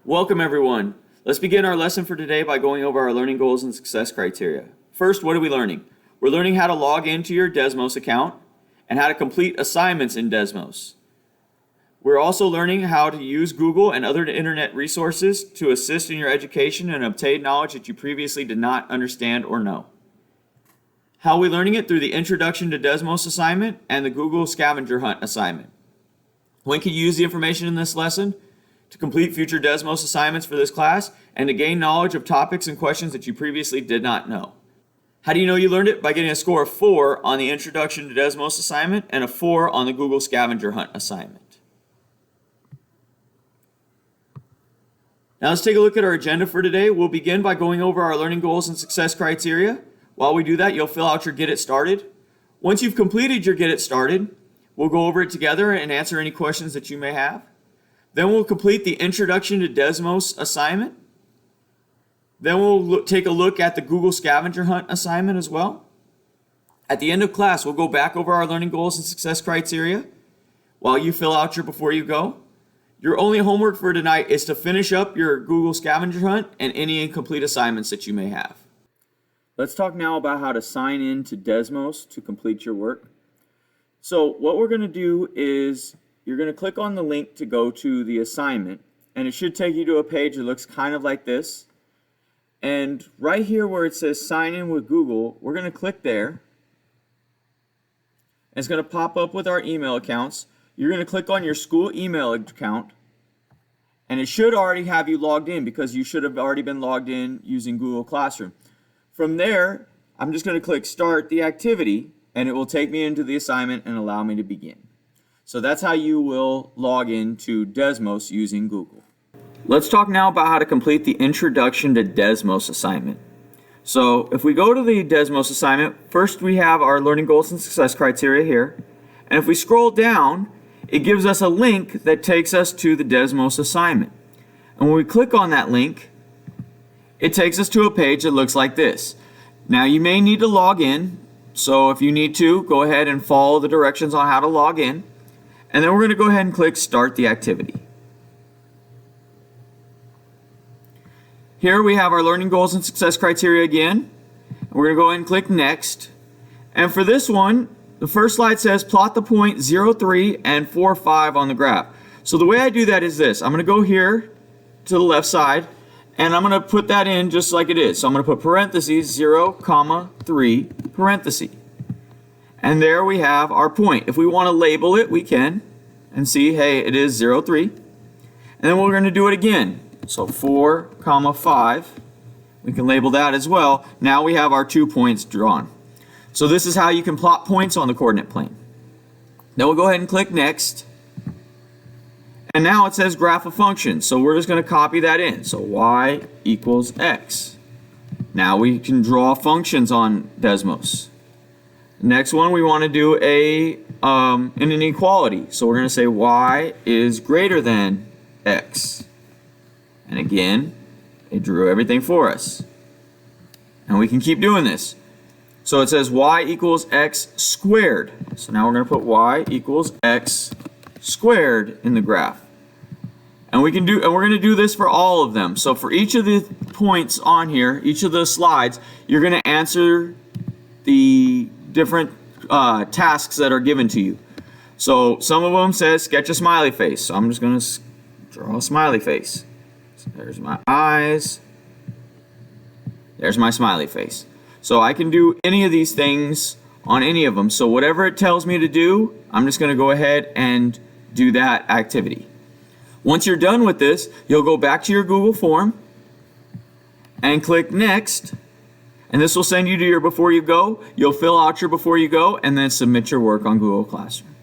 Welcome everyone. Let's begin our lesson for today by going over our learning goals and success criteria. First, what are we learning? We're learning how to log into your Desmos account and how to complete assignments in Desmos. We're also learning how to use Google and other internet resources to assist in your education and obtain knowledge that you previously did not understand or know. How are we learning it? Through the Introduction to Desmos assignment and the Google Scavenger Hunt assignment. When can you use the information in this lesson? To complete future Desmos assignments for this class and to gain knowledge of topics and questions that you previously did not know. How do you know you learned it? By getting a score of 4 on the Introduction to Desmos assignment and a 4 on the Google Scavenger Hunt assignment. Now let's take a look at our agenda for today. We'll begin by going over our learning goals and success criteria. While we do that, you'll fill out your Get It Started. Once you've completed your Get It Started, we'll go over it together and answer any questions that you may have. Then we'll complete the Introduction to Desmos assignment. Then we'll take a look at the Google Scavenger Hunt assignment as well. At the end of class, we'll go back over our learning goals and success criteria while you fill out your Before You Go. Your only homework for tonight is to finish up your Google Scavenger Hunt and any incomplete assignments that you may have. Let's talk now about how to sign in to Desmos to complete your work. So what we're going to do is you're going to click on the link to go to the assignment, and it should take you to a page that looks kind of like this. And right here where it says sign in with Google, we're going to click there. And it's going to pop up with our email accounts. You're going to click on your school email account, and it should already have you logged in because you should have already been logged in using Google Classroom. From there, I'm just going to click Start the Activity, and it will take me into the assignment and allow me to begin. So that's how you will log into Desmos using Google. Let's talk now about how to complete the Introduction to Desmos assignment. So if we go to the Desmos assignment, first we have our learning goals and success criteria here. And if we scroll down, it gives us a link that takes us to the Desmos assignment. And when we click on that link, it takes us to a page that looks like this. Now you may need to log in. So if you need to, go ahead and follow the directions on how to log in. And then we're going to go ahead and click Start the Activity. Here we have our learning goals and success criteria again. We're going to go ahead and click Next. And for this one, the first slide says plot the point 0, 3 and 4, 5 on the graph. So the way I do that is this. I'm going to go here to the left side and I'm going to put that in just like it is. So I'm going to put parentheses 0, 3 parentheses. And there we have our point. If we want to label it, we can and see, hey, it is 0, 3. And then we're going to do it again. So 4, 5. We can label that as well. Now we have our 2 points drawn. So this is how you can plot points on the coordinate plane. Then we'll go ahead and click Next. And now it says graph a function. So we're just going to copy that in. So y equals x. Now we can draw functions on Desmos. Next one, we want to do an inequality. So we're going to say y is greater than x. And again, it drew everything for us. And we can keep doing this. So it says y equals x squared. So now we're going to put y equals x squared in the graph. And we're going to do this for all of them. So for each of the points on here, each of the slides, you're going to answer the different tasks that are given to you. So some of them says sketch a smiley face. So I'm just going to draw a smiley face. So there's my eyes. There's my smiley face. So I can do any of these things on any of them. So whatever it tells me to do, I'm just going to go ahead and do that activity. Once you're done with this, you'll go back to your Google form and click Next. And this will send you to your Before You Go. You'll fill out your Before You Go and then submit your work on Google Classroom.